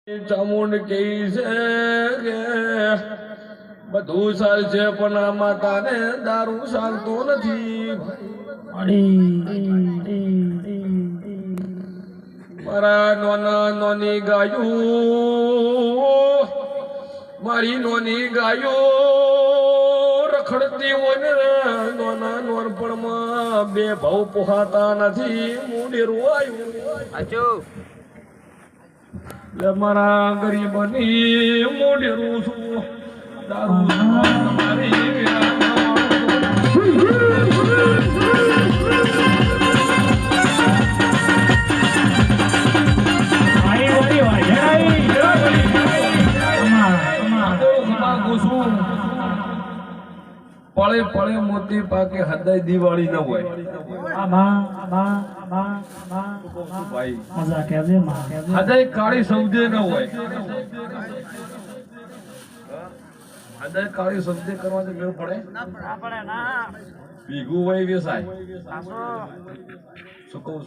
ચામુંડ કહી છે કે બધું ચાલશે પણ આ માતાને દારૂ ચાલતો નથી. મારા નોના નોની ગાયું, મારી નોની ગાયો રખડતી હોય ને નોના નોનપણમાં બે ભાવ પોહાતા નથી. મુંડેરું આવ્યું એટલે મારા ગરીબની મોઢેરું છું. દારૂ તમારી પળે પળે મોતી પાકે હદાય દિવાળી ન હોય. હદાય કાળી સમજે ન હોય. હદાય કાળી સમજે કરવાની મેળ પડે ભીગું હોય વેસાય. શું કહું